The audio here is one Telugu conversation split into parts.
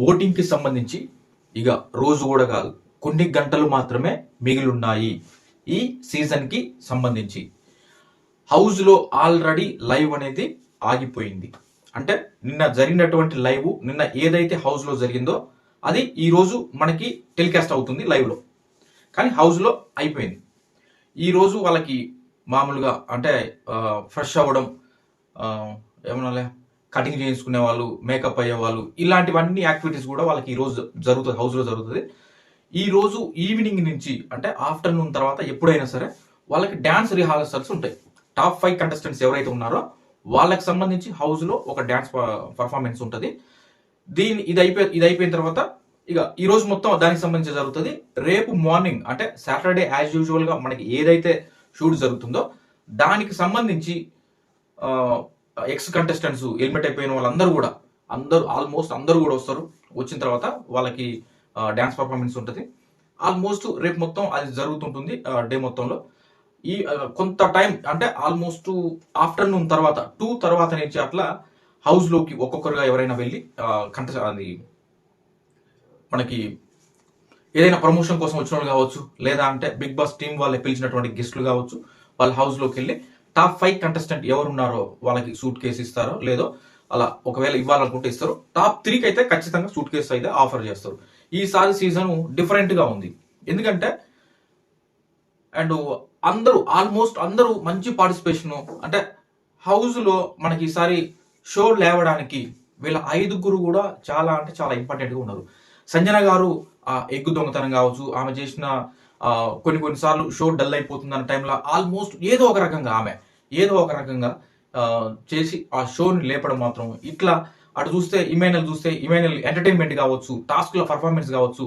ఓటింగ్కి సంబంధించి ఇక రోజు కూడా కాదు, కొన్ని గంటలు మాత్రమే మిగిలిన్నాయి ఈ సీజన్కి సంబంధించి. హౌస్లో ఆల్రెడీ లైవ్ అనేది ఆగిపోయింది. అంటే నిన్న జరిగినటువంటి లైవ్, నిన్న ఏదైతే హౌస్లో జరిగిందో అది ఈరోజు మనకి టెలికాస్ట్ అవుతుంది లైవ్లో. కానీ హౌస్లో అయిపోయింది. ఈరోజు వాళ్ళకి మామూలుగా అంటే ఫ్రెష్ అవ్వడం, ఏమన్నా కటింగ్ చేయించుకునే వాళ్ళు, మేకప్ అయ్యే వాళ్ళు, ఇలాంటివన్నీ యాక్టివిటీస్ కూడా వాళ్ళకి ఈరోజు జరుగుతుంది, హౌస్లో జరుగుతుంది. ఈరోజు ఈవినింగ్ నుంచి అంటే ఆఫ్టర్నూన్ తర్వాత ఎప్పుడైనా సరే వాళ్ళకి డ్యాన్స్ రిహార్సల్స్ ఉంటాయి. టాప్ 5 కంటెస్టెంట్స్ ఎవరైతే ఉన్నారో వాళ్ళకి సంబంధించి హౌస్లో ఒక డ్యాన్స్ పర్ఫార్మెన్స్ ఉంటుంది. ఇది అయిపోయిన తర్వాత ఇక ఈ రోజు మొత్తం దానికి సంబంధించి జరుగుతుంది. రేపు మార్నింగ్ అంటే సాటర్డే యాజ్ యూజువల్గా మనకి ఏదైతే షూట్ జరుగుతుందో దానికి సంబంధించి ఎక్స్ కంటెస్టెంట్స్, ఎలిమినేట్ అయిపోయిన వాళ్ళందరూ కూడా ఆల్మోస్ట్ అందరూ కూడా వస్తారు. వచ్చిన తర్వాత వాళ్ళకి డ్యాన్స్ పర్ఫార్మెన్స్ ఉంటుంది. ఆల్మోస్ట్ రేపు మొత్తం అది జరుగుతుంటుంది డే మొత్తంలో. ఈ కొంత టైం అంటే ఆల్మోస్ట్ ఆఫ్టర్నూన్ తర్వాత 2 తర్వాత నుంచి అట్లా హౌస్లోకి ఒక్కొక్కరుగా ఎవరైనా వెళ్ళి అది మనకి ఏదైనా ప్రమోషన్ కోసం వచ్చిన వాళ్ళు కావచ్చు, లేదా అంటే బిగ్ బాస్ టీం వాళ్ళు పిలిచినటువంటి గెస్టులు కావచ్చు, వాళ్ళ హౌస్లోకి వెళ్ళి టాప్ 5 కంటెస్టెంట్ ఎవరు ఉన్నారో వాళ్ళకి సూట్ కేసు ఇస్తారో లేదో అలా ఒకవేళ ఇవ్వాలనుకుంటే ఇస్తారు. టాప్ 3కి అయితే ఖచ్చితంగా సూట్ కేసు అయితే ఆఫర్ చేస్తారు. ఈసారి సీజన్ డిఫరెంట్గా ఉంది. ఎందుకంటే అండ్ ఆల్మోస్ట్ అందరూ మంచి పార్టిసిపేషన్. అంటే హౌస్లో మనకి ఈసారి షో లేవడానికి వీళ్ళ 5గురు కూడా చాలా అంటే చాలా ఇంపార్టెంట్గా ఉన్నారు. సంజన గారు ఆ ఎగ్గు దొంగతనం కావచ్చు, ఆమె చేసిన కొన్నిసార్లు షో డల్ అయిపోతుంది అన్న టైంలో ఆల్మోస్ట్ ఏదో ఒక రకంగా చేసి ఆ షోని లేపడం మాత్రం. ఇట్లా అటు చూస్తే ఇమాన్యుయల్ ఎంటర్టైన్మెంట్ కావచ్చు, టాస్క్ల పర్ఫార్మెన్స్ కావచ్చు,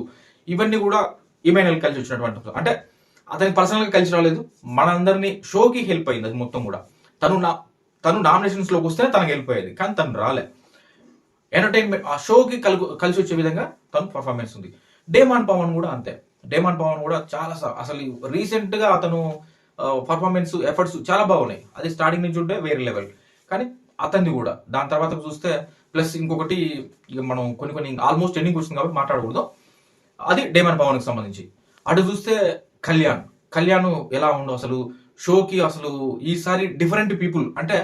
ఇవన్నీ కూడా ఇమాన్యుయల్ కలిసి వచ్చినటువంటి. అంటే అతనికి పర్సనల్గా కలిసి రాలేదు, మనందరినీ షోకి హెల్ప్ అయింది. అది మొత్తం కూడా తను నామినేషన్స్లోకి వస్తేనే తనకు హెల్ప్ అయ్యేది, కానీ తను రాలే. ఎంటర్టైన్మెంట్ ఆ షోకి కలిసి వచ్చే విధంగా తను పర్ఫార్మెన్స్ ఉంది. డేమాన్ పవన్ కూడా అంతే. డేమాన్ పవన్ కూడా చాలా అసలు రీసెంట్గా అతను పర్ఫార్మెన్స్ ఎఫర్ట్స్ చాలా బాగున్నాయి. అది స్టార్టింగ్ నుంచి ఉంటే వేరే లెవెల్. కానీ అతనిది కూడా దాని తర్వాత చూస్తే ప్లస్ ఇంకొకటి ఇక మనం కొన్ని ఆల్మోస్ట్ ఎండింగ్ వస్తుంది కాబట్టి మాట్లాడకూడదు. అది డేమాన్ పవన్కి సంబంధించి. అటు చూస్తే కళ్యాణ్ ఎలా ఉండవు అసలు షోకి. అసలు ఈసారి డిఫరెంట్ పీపుల్, అంటే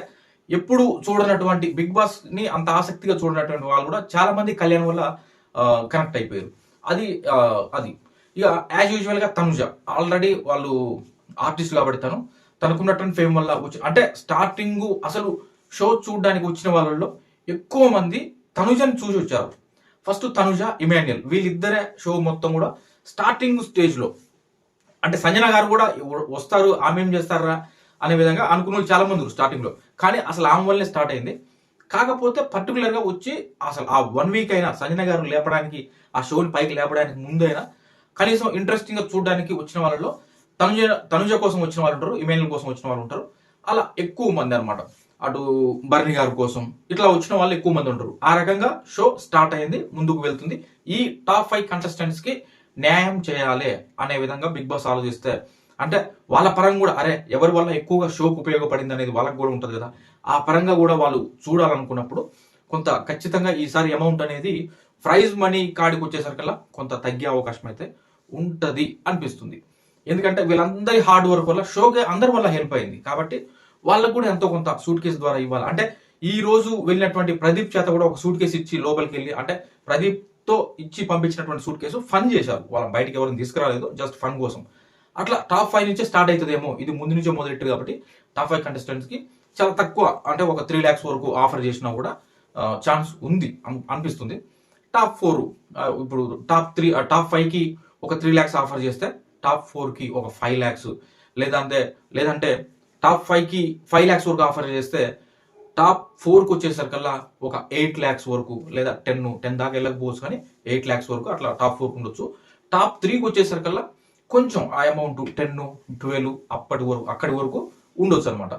ఎప్పుడు చూడనటువంటి బిగ్ బాస్ ని అంత ఆసక్తిగా చూడనటువంటి వాళ్ళు కూడా చాలా మంది కళ్యాణ్ వల్ల కనెక్ట్ అయిపోయారు. అది ఇక యాజ్ యూజువల్ గా తనుజ ఆల్రెడీ వాళ్ళు ఆర్టిస్ట్ కాబట్టి తనకున్నటువంటి ఫేమ్ వల్ల అంటే స్టార్టింగ్ అసలు షో చూడడానికి వచ్చిన వాళ్ళలో ఎక్కువ మంది తనుజని చూసి వచ్చారు. ఫస్ట్ తనుజ, ఇమాన్యుయల్ వీళ్ళిద్దరే షో మొత్తం కూడా స్టార్టింగ్ స్టేజ్ లో అంటే సంజన గారు కూడా వస్తారు, ఆమె ఏం చేస్తారా అనే విధంగా అనుకున్న వాళ్ళు చాలా మంది స్టార్టింగ్ లో. కానీ అసలు ఆమె వల్లనే స్టార్ట్ అయింది. కాకపోతే పర్టికులర్ గా వచ్చి అసలు ఆ 1 వీక్ అయినా సంజన గారు లేపడానికి, ఆ షోని పైకి లేపడానికి ముందైనా కనీసం ఇంట్రెస్టింగ్ గా చూడడానికి వచ్చిన వాళ్ళలో తనుజ కోసం వచ్చిన వాళ్ళు ఉంటారు, ఇమాన్యుయల్ కోసం వచ్చిన వాళ్ళు ఉంటారు. అలా ఎక్కువ మంది అనమాట. అటు బర్ని గారి కోసం ఇట్లా వచ్చిన వాళ్ళు ఎక్కువ మంది ఉంటారు. ఆ రకంగా షో స్టార్ట్ అయింది, ముందుకు వెళ్తుంది. ఈ టాప్ 5 కంటెస్టెంట్స్ కి న్యాయం చేయాలి అనే విధంగా బిగ్ బాస్ ఆలోచిస్తే, అంటే వాళ్ళ పరంగా కూడా ఎవరి వల్ల ఎక్కువగా షోకు ఉపయోగపడింది అనేది వాళ్ళకి కూడా ఉంటుంది కదా. ఆ పరంగా కూడా వాళ్ళు చూడాలనుకున్నప్పుడు కొంత ఖచ్చితంగా ఈసారి అమౌంట్ అనేది ప్రైజ్ మనీ కాడికి వచ్చేసరికల్లా కొంత తగ్గే అవకాశం అయితే ఉంటది అనిపిస్తుంది. ఎందుకంటే వీళ్ళందరి హార్డ్ వర్క్ వల్ల షోకి అందరి వల్ల హెల్ప్ అయింది కాబట్టి వాళ్ళకు కూడా ఎంతో కొంత సూట్ కేసు ద్వారా ఇవ్వాలి. అంటే ఈ రోజు వెళ్ళినటువంటి ప్రదీప్ చేత కూడా ఒక సూట్ కేసు ఇచ్చి లోపలికి వెళ్ళి, అంటే ప్రదీప్ తో ఇచ్చి పంపించినటువంటి సూట్ కేసు ఫన్ చేశారు. వాళ్ళ బయటకి ఎవరిని తీసుకురాలేదు, జస్ట్ ఫన్ కోసం. అట్లా టాప్ 5 నుంచే స్టార్ట్ అవుతుందేమో, ఇది ముందు నుంచే మొదలెట్టు కాబట్టి టాప్ 5 కంటెస్టెంట్స్ కి చాలా తక్కువ, అంటే ఒక 3 lakhs వరకు ఆఫర్ చేసినా కూడా ఛాన్స్ ఉంది అనిపిస్తుంది. టాప్ 4 ఇప్పుడు టాప్ 5కి ఒక 3 lakhs ఆఫర్ చేస్తే టాప్ 4కి ఒక 5 lakhs, లేదంటే టాప్ 5కి 5 lakhs వరకు ఆఫర్ చేస్తే టాప్ 4కి వచ్చేసరికల్లా ఒక 8 lakhs వరకు, లేదా 10 దాకా వెళ్ళకపోవచ్చు, కానీ 8 lakhs వరకు అట్లా టాప్ 4కి ఉండొచ్చు. టాప్ 3కి వచ్చేసరికల్లా కొంచెం ఆ అమౌంట్ 10, 12 అక్కడి వరకు ఉండొచ్చు అనమాట.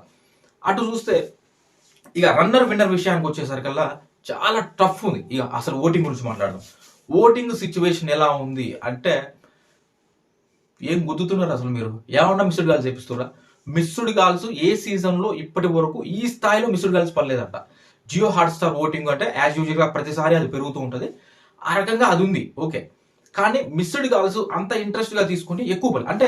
అటు చూస్తే ఇక రన్నర్ విన్నర్ విషయానికి వచ్చేసరికల్లా చాలా టఫ్ ఉంది. ఇక అసలు ఓటింగ్ గురించి మాట్లాడదాం. ఓటింగ్ సిచ్యువేషన్ ఎలా ఉంది అంటే, ఏం గుద్దుతున్నారు అసలు మీరు? ఏమన్నా మిస్డ్ కాల్స్ చేపిస్తున్నారా? మిస్డ్ కాల్స్ ఏ సీజన్ లో ఇప్పటి వరకు ఈ స్థాయిలో మిస్డ్ కాల్స్ పడలేదంట. జియో హాట్స్టార్ ఓటింగ్ అంటే యాజ్ యూజువల్ గా ప్రతిసారి అది పెరుగుతూ ఉంటుంది. ఆ రకంగా అది ఉంది ఓకే. కానీ మిస్డ్ కాల్స్ అంత ఇంట్రెస్ట్గా తీసుకుని ఎక్కువ పని అంటే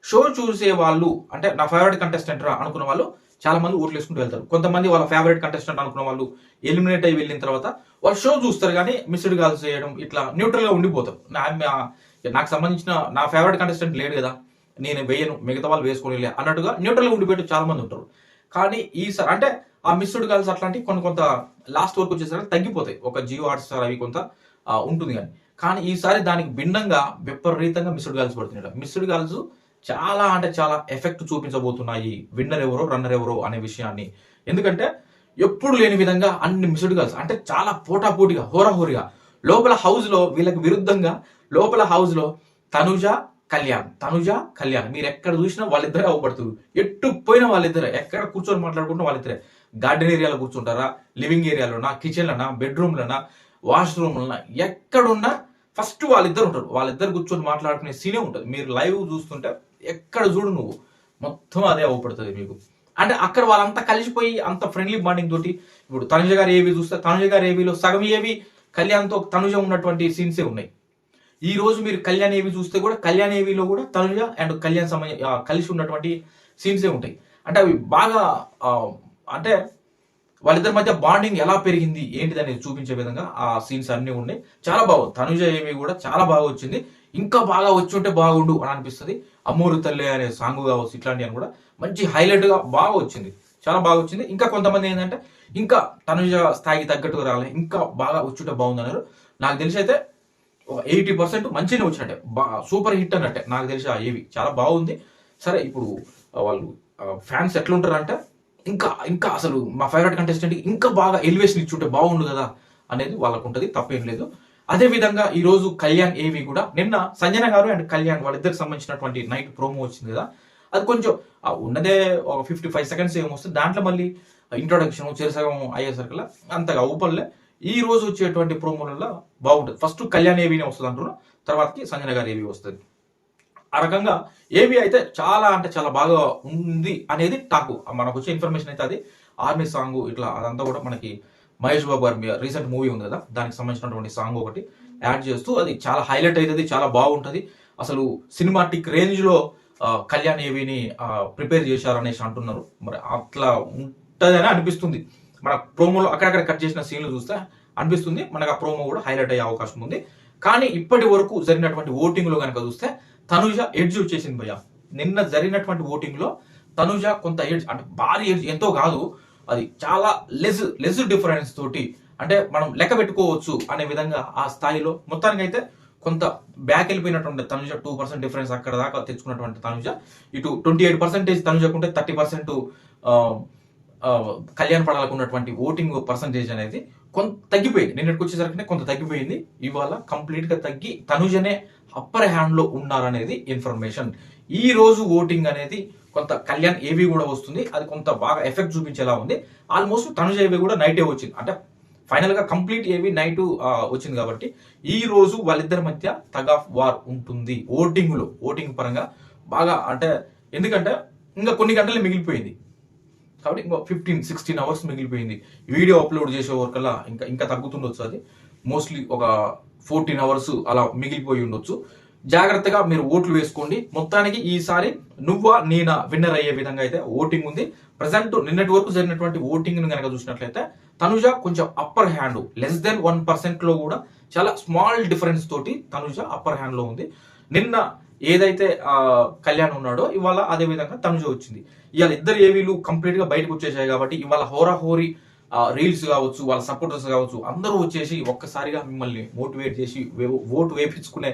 షో చూసే వాళ్ళు అంటే నా ఫేవరెట్ కంటెస్టెంట్ రా అనుకున్న వాళ్ళు చాలా మంది ఓట్లు వేసుకుంటూ వెళ్తారు. కొంతమంది వాళ్ళ ఫేవరెట్ కంటెస్టెంట్ అనుకున్న వాళ్ళు ఎలిమినేట్ అయ్యి వెళ్ళిన తర్వాత వాళ్ళు షో చూస్తారు కానీ మిస్డ్ కాల్స్ చేయడం ఇట్లా న్యూట్రల్ గా ఉండిపోతారు. నాకు సంబంధించిన నా ఫేవరెట్ కంటెస్టెంట్ లేడు కదా, నేను వేయను, మిగతా వాళ్ళు వేసుకోలే అన్నట్టుగా న్యూట్రల్ గా ఉండిపోయి చాలా మంది ఉంటారు. కానీ ఈసారి అంటే ఆ మిస్డ్ కాల్స్ అట్లాంటివి కొంత లాస్ట్ వరకు వచ్చేసరికి తగ్గిపోతాయి. ఒక జియో హాట్స్టార్ అవి కొంత ఉంటుంది కానీ ఈసారి దానికి భిన్నంగా విపరీతంగా మిస్డ్ కాల్స్ పడుతున్నాయి. మిస్డ్ కాల్స్ చాలా అంటే చాలా ఎఫెక్ట్ చూపించబోతున్నాయి విన్నర్ ఎవరో రన్నర్ ఎవరో అనే విషయాన్ని. ఎందుకంటే ఎప్పుడు లేని విధంగా అన్ని మిస్డ్ కాల్స్ అంటే చాలా పోటాపోటీగా హోరాహోరిగా లోపల హౌస్ లో వీళ్ళకి విరుద్ధంగా లోపల హౌస్ లో తనుజ కళ్యాణ్ మీరు ఎక్కడ చూసినా వాళ్ళిద్దరే అవపడుతున్నారు. ఎట్టు పోయిన వాళ్ళిద్దరే, ఎక్కడ కూర్చొని మాట్లాడుకుంటున్నా వాళ్ళిద్దరే. గార్డెన్ ఏరియాలో కూర్చుంటారా, లివింగ్ ఏరియాలోనా, కిచెన్లనా, బెడ్రూమ్లనా, వాష్రూమ్లనా, ఎక్కడున్నా ఫస్ట్ వాళ్ళిద్దరు ఉంటారు. వాళ్ళిద్దరు కూర్చొని మాట్లాడుకునే సీనే ఉంటుంది. మీరు లైవ్ చూస్తుంటే ఎక్కడ చూడు నువ్వు మొత్తం అదే అవపడుతుంది మీకు. అంటే అక్కడ వాళ్ళంతా కలిసిపోయి అంత ఫ్రెండ్లీ బాండింగ్ తోటి ఇప్పుడు తనుజ గారు ఏవి చూస్తే తనుజ గారు ఏవిలో సగం ఏవి కళ్యాణ్తో తనుజ ఉన్నటువంటి సీన్సే ఉన్నాయి. ఈ రోజు మీరు కళ్యాణ్ ఏవి చూస్తే కూడా కళ్యాణ్ ఏవిలో కూడా తనుజ అండ్ కళ్యాణ్ కలిసి ఉన్నటువంటి సీన్సే ఉంటాయి. అంటే అవి బాగా అంటే వాళ్ళిద్దరి మధ్య బాండింగ్ ఎలా పెరిగింది ఏంటిది అనేది చూపించే విధంగా ఆ సీన్స్ అన్ని ఉన్నాయి. చాలా బాగుంది. తనుజ ఏవి కూడా చాలా బాగా వచ్చింది. ఇంకా బాగా వచ్చి ఉంటే బాగుండు అని అనిపిస్తుంది. అమ్మూరు తల్లి అనే సాంగ్ కావచ్చు ఇట్లాంటి అని కూడా మంచి హైలైట్ గా బాగా వచ్చింది, చాలా బాగా వచ్చింది. ఇంకా కొంతమంది ఏంటంటే ఇంకా తనుజ స్థాయికి తగ్గట్టుగా రావాలి, ఇంకా బాగా వచ్చుంటే బాగుంది అన్నారు. నాకు తెలిసి అయితే 80% మంచిగానే వచ్చినట్టే, సూపర్ హిట్ అన్నట్టే నాకు తెలిసి ఆ ఏవి చాలా బాగుంది. సరే ఇప్పుడు వాళ్ళు ఫ్యాన్స్ ఎట్లుంటారు అంటే ఇంకా ఇంకా అసలు మా ఫేవరెట్ కంటెస్టెంట్ ఇంకా బాగా ఎలివేషన్ ఇచ్చుంటే బాగుండు కదా అనేది వాళ్ళకు ఉంటుంది, తప్పేం లేదు. అదే విధంగా ఈ రోజు కళ్యాణ్ ఏవి కూడా నిన్న సంజన గారు అండ్ కళ్యాణ్ వాళ్ళిద్దరికి సంబంధించినటువంటి నైట్ ప్రోమో వచ్చింది కదా, అది కొంచెం ఉన్నదే ఒక 55 సెకండ్స్ ఏమొస్తుంది. దాంట్లో మళ్ళీ ఇంట్రొడక్షన్ చెరసగం అయ్యేసరికల్లా అంతగా ఊపల్లే. ఈ రోజు వచ్చేటువంటి ప్రోమోలలో బాగుంటుంది. ఫస్ట్ కళ్యాణ్ ఏవీనే వస్తుంది అంటున్నారు, తర్వాతకి సంజన గారు ఏవి వస్తుంది. ఆ రకంగా ఏవి అయితే చాలా అంటే చాలా బాగా ఉంది అనేది టాక్. మనకు వచ్చే ఇన్ఫర్మేషన్ అయితే అది ఆర్మీ సాంగ్ ఇట్లా అదంతా కూడా మనకి మహేష్ బాబు గారి రీసెంట్ మూవీ ఉంది కదా, దానికి సంబంధించినటువంటి సాంగ్ ఒకటి యాడ్ చేస్తూ అది చాలా హైలైట్ అవుతుంది, చాలా బాగుంటుంది. అసలు సినిమాటిక్ రేంజ్ లో కళ్యాణ్ ఏవిని ప్రిపేర్ చేశారనేసి అంటున్నారు. మరి అట్లా ఉంటుందని అనిపిస్తుంది. మన ప్రోమోలో అక్కడక్కడ కట్ చేసిన సీన్లు చూస్తే అనిపిస్తుంది మనకు ఆ ప్రోమో కూడా హైలైట్ అయ్యే అవకాశం ఉంది. కానీ ఇప్పటి వరకు జరిగినటువంటి ఓటింగ్ లో కనుక చూస్తే తనుజ ఎడ్జ్ వచ్చేసింది భయ్య. నిన్న జరిగినటువంటి ఓటింగ్ లో తనుజ కొంత ఎడ్జ్ అంటే భారీ ఎడ్జ్ ఎంతో కాదు, అది చాలా లెస్ డిఫరెన్స్ తోటి అంటే మనం లెక్క పెట్టుకోవచ్చు అనే విధంగా ఆ స్థాయిలో మొత్తానికి అయితే కొంత బ్యాక్ వెళ్ళిపోయినటువంటి తనుజ 2% డిఫరెన్స్ అక్కడ దాకా తెచ్చుకున్నటువంటి తనుజ ఇటు 28% తనుజకుంటే 30% కళ్యాణ్ పడాలకు ఉన్నటువంటి ఓటింగ్ పర్సంటేజ్ అనేది కొంత తగ్గిపోయింది. నిన్నటికి వచ్చేసరికి కొంత తగ్గిపోయింది. ఇవాళ కంప్లీట్ గా తగ్గి తనుజనే అప్పర్ హ్యాండ్ లో ఉన్నారనేది ఇన్ఫర్మేషన్. ఈ రోజు ఓటింగ్ అనేది కొంత కళ్యాణ్ ఏవి కూడా వస్తుంది, అది కొంత బాగా ఎఫెక్ట్ చూపించేలా ఉంది. ఆల్మోస్ట్ తనుజ ఏవి కూడా నైటే వచ్చింది, అంటే ఫైనల్ గా కంప్లీట్ ఏవి నైట్ వచ్చింది. కాబట్టి ఈ రోజు వాళ్ళిద్దరి మధ్య తగ్ ఆఫ్ వార్ ఉంటుంది ఓటింగ్ పరంగా బాగా. అంటే ఎందుకంటే ఇంకా కొన్ని గంటలే మిగిలిపోయింది కాబట్టి ఇంకో 15-16 అవర్స్ మిగిలిపోయింది. వీడియో అప్లోడ్ చేసే వరకల్లా ఇంకా తగ్గుతుండొచ్చు, అది మోస్ట్లీ ఒక 14 అవర్స్ అలా మిగిలిపోయి ఉండొచ్చు. జాగ్రత్తగా మీరు ఓట్లు వేసుకోండి. మొత్తానికి ఈసారి నువ్వా నేనా విన్నర్ అయ్యే విధంగా అయితే ఓటింగ్ ఉంది. ప్రజెంట్ నిన్నటి వరకు జరిగినటువంటి ఓటింగ్ కనుక చూసినట్లయితే తనుజ కొంచెం అప్పర్ హ్యాండ్ <1% లో కూడా చాలా స్మాల్ డిఫరెన్స్ తోటి తనుజ అప్పర్ హ్యాండ్ లో ఉంది. నిన్న ఏదైతే కళ్యాణ్ ఉన్నాడో ఇవాళ అదే విధంగా తనుజ వచ్చింది. ఇవాళ ఇద్దరు ఏవీలు కంప్లీట్ గా బయటకు వచ్చేసాయి కాబట్టి ఇవాళ హోరాహోరీ రీల్స్ కావచ్చు, వాళ్ళ సపోర్టర్స్ కావచ్చు, అందరూ వచ్చేసి ఒక్కసారిగా మిమ్మల్ని మోటివేట్ చేసి ఓటు వేయించుకునే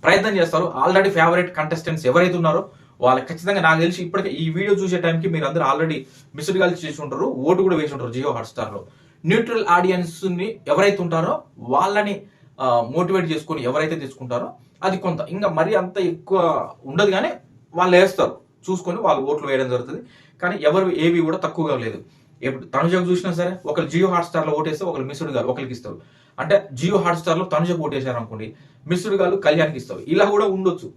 ప్రయత్నం చేస్తారు. ఆల్రెడీ ఫేవరెట్ కంటెస్టెంట్స్ ఎవరైతే ఉన్నారో వాళ్ళకి ఖచ్చితంగా నాకు తెలిసి ఇప్పటికే ఈ వీడియో చూసే టైంకి మీరు అందరూ ఆల్రెడీ మిస్డ్ కాల్ చేసి ఉంటారు, ఓటు కూడా వేసి ఉంటారు జియో హాట్స్టార్ లో. న్యూట్రల్ ఆడియన్స్ ని ఎవరైతే ఉంటారో వాళ్ళని మోటివేట్ చేసుకొని ఎవరైతే తీసుకుంటారో అది కొంత ఇంకా మరీ అంత ఎక్కువ ఉండదు, కానీ వాళ్ళు వేస్తారు చూసుకొని వాళ్ళు ఓట్లు వేయడం జరుగుతుంది. కానీ ఎవరు ఏవి కూడా తక్కువగా లేదు. ఎప్పుడు తనుజకు చూసినా సరే ఒకరు జియో హాట్స్టార్ లో ఓటేస్తే ఒకరు మిస్డ్ గారు ఒకరికి ఇస్తారు. అంటే జియో హాట్స్టార్ లో తనుజకు ఓటేశారు అనుకోండి, మిస్డ్ గారు కళ్యాణ్కి ఇస్తారు. ఇలా కూడా ఉండొచ్చు.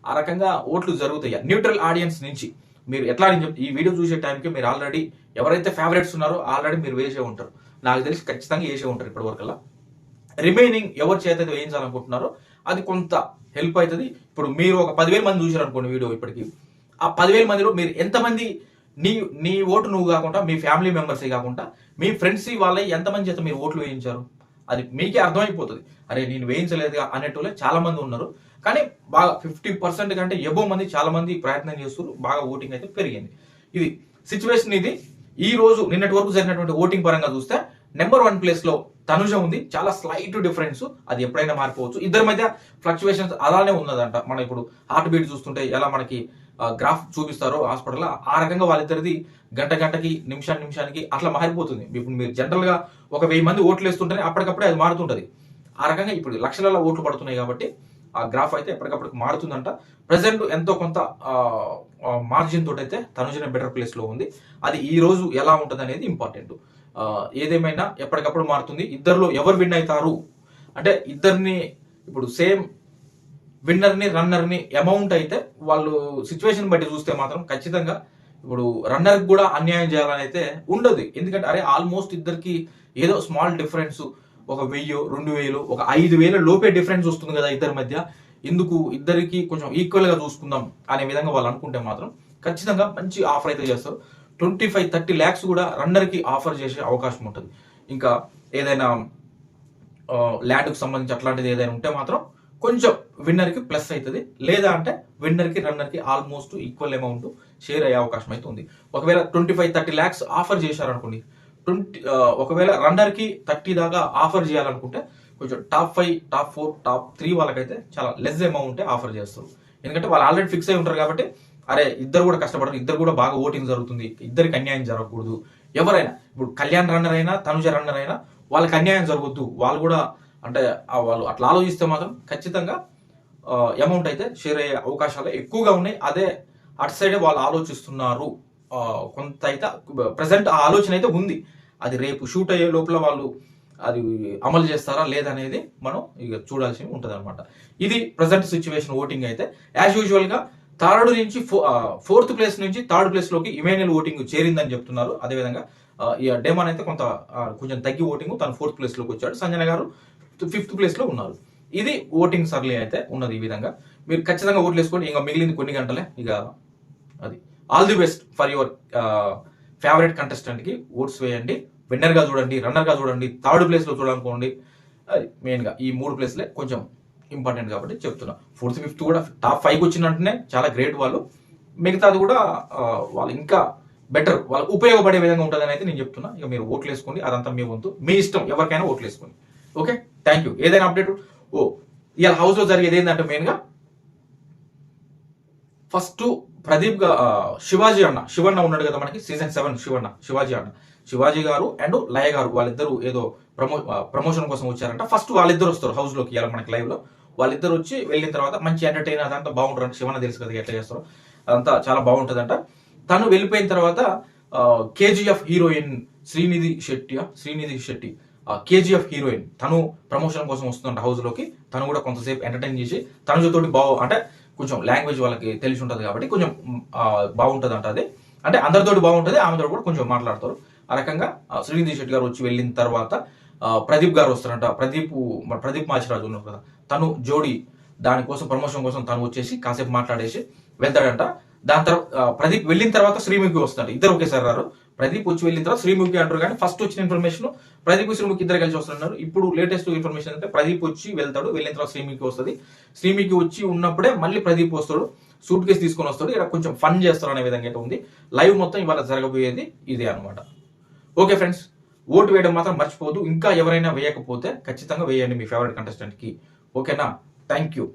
ఆ రకంగా ఓట్లు జరుగుతాయి న్యూట్రల్ ఆడియన్స్ నుంచి. మీరు ఎట్లా ఈ వీడియో చూసే టైంకి మీరు ఆల్రెడీ ఎవరైతే ఫేవరెట్స్ ఉన్నారో ఆల్రెడీ మీరు వేసే ఉంటారు, నాకు తెలిసి ఖచ్చితంగా వేసే ఉంటారు ఇప్పటి వరకల్లా. రిమైనింగ్ ఎవరి చేత అయితే వేయించాలనుకుంటున్నారో అది కొంత హెల్ప్ అవుతుంది. ఇప్పుడు మీరు ఒక 10,000 మంది చూసారు అనుకోండి వీడియో, ఇప్పటికి ఆ 10,000 మందిలో మీరు ఎంతమంది నీ ఓటు నువ్వు కాకుండా మీ ఫ్యామిలీ మెంబర్సే కాకుండా మీ ఫ్రెండ్స్ వాళ్ళ ఎంతమంది చేత మీరు ఓట్లు వేయించారు అది మీకే అర్థమైపోతుంది. అరే నేను వేయించలేదుగా అనేటోళ్ళే చాలా మంది ఉన్నారు. కానీ బాగా 50% కంటే ఎబో మంది చాలా మంది ప్రయత్నం చేస్తున్నారు. బాగా ఓటింగ్ అయితే పెరిగింది. ఇది సిచ్యువేషన్. ఇది ఈ రోజు నిన్నటి వరకు జరిగినటువంటి ఓటింగ్ పరంగా చూస్తే నెంబర్ 1 ప్లేస్ లో తనుజ ఉంది. చాలా స్లైట్ డిఫరెన్స్, అది ఎప్పుడైనా మారిపోవచ్చు. ఇద్దరి మధ్య ఫ్లక్చువేషన్స్ అలానే ఉన్నదంట. మనం ఇప్పుడు హార్ట్ బీట్ చూస్తుంటే ఎలా మనకి గ్రాఫ్ చూపిస్తారో హాస్పిటల్, ఆ రకంగా వాళ్ళిద్దరిది గంటకి నిమిషానికి అట్లా మారిపోతుంది. ఇప్పుడు మీరు జనరల్ గా ఒక 1000 మంది ఓట్లు వేస్తుంటేనే అప్పటికప్పుడే అది మారుతుంటది. ఆ రకంగా ఇప్పుడు లక్షల ఓట్లు పడుతున్నాయి కాబట్టి ఆ గ్రాఫ్ అయితే ఎప్పటికప్పుడు మారుతుందంట. ప్రెసెంట్ ఎంతో కొంత మార్జిన్ తోటి అయితే తనుజనే బెటర్ ప్లేస్ లో ఉంది. అది ఈ రోజు ఎలా ఉంటుంది అనేది ఇంపార్టెంట్. ఏదేమైనా ఎప్పటికప్పుడు మారుతుంది. ఇద్దరిలో ఎవరు విన్ అవుతారు అంటే ఇద్దరిని ఇప్పుడు సేమ్ విన్నర్ని రన్నర్ని అమౌంట్ అయితే వాళ్ళు సిచ్యువేషన్ బట్టి చూస్తే మాత్రం ఖచ్చితంగా ఇప్పుడు రన్నర్కి కూడా అన్యాయం చేయాలని అయితే ఉండదు. ఎందుకంటే అరే ఆల్మోస్ట్ ఇద్దరికి ఏదో స్మాల్ డిఫరెన్స్, ఒక 1000, 2000, ఒక 5000 లోపే డిఫరెన్స్ వస్తుంది కదా ఇద్దరి మధ్య. ఎందుకు ఇద్దరికి కొంచెం ఈక్వల్ గా చూసుకుందాం అనే విధంగా వాళ్ళు అనుకుంటే మాత్రం ఖచ్చితంగా మంచి ఆఫర్ అయితే చేస్తారు. 25-30 lakhs కూడా రన్నర్ కి ఆఫర్ చేసే అవకాశం ఉంటుంది. ఇంకా ఏదైనా ల్యాండ్కి సంబంధించి అట్లాంటిది ఏదైనా ఉంటే మాత్రం కొంచెం విన్నర్ కి ప్లస్ అవుతుంది. లేదా అంటే విన్నర్ కి రన్నర్ కి ఆల్మోస్ట్ ఈక్వల్ అమౌంట్ షేర్ అయ్యే అవకాశం అయితే ఉంది. ఒకవేళ 25-30 lakhs ఆఫర్ చేశారనుకోండి, ఒకవేళ రన్నర్ కి 30 దాకా ఆఫర్ చేయాలనుకుంటే కొంచెం టాప్ 5, టాప్ 4, టాప్ 3 వాళ్ళకైతే చాలా లెస్ అమౌంట్ ఆఫర్ చేస్తారు. ఎందుకంటే వాళ్ళు ఆల్రెడీ ఫిక్స్ అయి ఉంటారు కాబట్టి అరే ఇద్దరు కూడా కష్టపడరు, ఇద్దరు కూడా బాగా ఓటింగ్ జరుగుతుంది, ఇద్దరికి అన్యాయం జరగకూడదు. ఎవరైనా ఇప్పుడు కళ్యాణ్ రన్నర్ అయినా తనుజ రన్నర్ అయినా వాళ్ళకి అన్యాయం జరగద్దు. వాళ్ళు కూడా అంటే వాళ్ళు అట్లా ఆలోచిస్తే మాత్రం ఖచ్చితంగా అమౌంట్ అయితే షేర్ అయ్యే అవకాశాలు ఎక్కువగా ఉన్నాయి. అదే అటు సైడే వాళ్ళు ఆలోచిస్తున్నారు. కొంత అయితే ప్రజెంట్ ఆ ఆలోచన అయితే ఉంది. అది రేపు షూట్ అయ్యే లోపల వాళ్ళు అది అమలు చేస్తారా లేదనేది మనం ఇక చూడాల్సి ఉంటుంది అనమాట. ఇది ప్రజెంట్ సిచ్యువేషన్ ఓటింగ్ అయితే. యాజ్ యూజువల్ గా 3rd నుంచి 4th ప్లేస్ నుంచి 3rd ప్లేస్ లోకి ఇమాన్యుయల్ ఓటింగ్ చేరిందని చెప్తున్నారు. అదేవిధంగా డేమాన్ అయితే కొంచెం తగ్గి ఓటింగ్ తను 4th ప్లేస్ లోకి వచ్చాడు. సంజన గారు 5th ప్లేస్ లో ఉన్నారు. ఇది ఓటింగ్ సర్లే అయితే ఉన్నది. ఈ విధంగా మీరు ఖచ్చితంగా ఓట్లు వేసుకోండి. ఇంకా మిగిలింది కొన్ని గంటలే. ఇక అది all the best for your favourite contestant కి ఓట్స్ వేయండి. విన్నర్ గా చూడండి, రన్నర్ గా చూడండి, 3rd ప్లేస్ లో చూడాలనుకోండి. అది మెయిన్ గా ఈ 3 ప్లేస్లే కొంచెం ఇంపార్టెంట్ కాబట్టి చెప్తున్నా. 4th, 5th కూడా టాప్ 5 వచ్చినట్టునే చాలా గ్రేట్ వాళ్ళు. మిగతాది కూడా వాళ్ళు ఇంకా బెటర్, వాళ్ళకి ఉపయోగపడే విధంగా ఉంటుందని అయితే నేను చెప్తున్నా. ఇక మీరు ఓట్లు వేసుకోండి, అదంతా మీ వంతు, మీ ఇష్టం, ఎవరికైనా ఓట్లు వేసుకోండి. Okay, thank you. ఏదైనా అప్డేట్ ఇవాళ హౌస్ లో జరిగేది ఏంటంటే మెయిన్ గా ఫస్ట్ ప్రదీప్ శివాజీ శివన్న ఉన్నాడు కదా మనకి సీజన్ 7 శివాజీ గారు అండ్ లయ గారు వాళ్ళిద్దరు ఏదో ప్రమోషన్ కోసం వచ్చారంట. ఫస్ట్ వాళ్ళిద్దరు వస్తారు హౌస్ లోకి ఇవాళ మనకి లైవ్ లో. వాళ్ళిద్దరు వచ్చి వెళ్ళిన తర్వాత మంచి ఎంటర్టైన్ అదంతా బాగుంటారు. శివన్న తెలుసు కదా ఎట్లా చేస్తారో, అదంతా చాలా బాగుంటదంట. తను వెళ్ళిపోయిన తర్వాత KGF heroine Srinidhi Shetty KGF heroine తను ప్రమోషన్ కోసం వస్తుందంట హౌస్ లోకి. తను కూడా కొంతసేపు ఎంటర్టైన్ చేసి తనుజతోటి అంటే కొంచెం లాంగ్వేజ్ వాళ్ళకి తెలిసి ఉంటుంది కాబట్టి కొంచెం బాగుంటుంది అంట. అది అంటే అందరితోటి బాగుంటుంది, ఆమెతో కూడా కొంచెం మాట్లాడతారు. ఆ రకంగా శ్రీనిధి శెట్టి గారు వచ్చి వెళ్ళిన తర్వాత ప్రదీప్ గారు వస్తారంట. ప్రదీప్ మాచిరాజు ఉన్నారు కదా, తను జోడి దానికోసం ప్రమోషన్ కోసం తను వచ్చేసి కాసేపు మాట్లాడేసి వెళ్తాడంట. దాని తర్వాత ప్రదీప్ వెళ్ళిన తర్వాత శ్రీముఖి వస్తాడు. ఇద్దరు ఒకేసారి రారు. ప్రదీప్ వచ్చి వెళ్ళిన తర్వాత శ్రీముఖి అంటారు. కానీ ఫస్ట్ వచ్చిన ఇన్ఫర్మేషన్ ప్రదీప్ శ్రీముఖి ఇద్దరు కలిసి వస్తున్నారు. ఇప్పుడు లేటెస్ట్ ఇన్ఫర్మేషన్ అంటే ప్రదీప్ వచ్చి వెళ్తాడు, వెళ్ళిన తర్వాత శ్రీముఖి వస్తుంది. శ్రీముఖి వచ్చి ఉన్నప్పుడే మళ్ళీ ప్రదీప్ వస్తాడు, సూట్ కేసు తీసుకొని వస్తాడు. ఇక్కడ కొంచెం ఫన్ చేస్తారు అనే విధంగా అయితే ఉంది. లైవ్ మొత్తం ఇవాళ జరగబోయేది ఇదే అనమాట. ఓకే ఫ్రెండ్స్, ఓటు వేయడం మాత్రం మర్చిపోవద్దు. ఇంకా ఎవరైనా వేయకపోతే ఖచ్చితంగా వేయండి మీ ఫేవరెట్ కంటెస్టెంట్ కి. ఓకేనా, థ్యాంక్ యూ.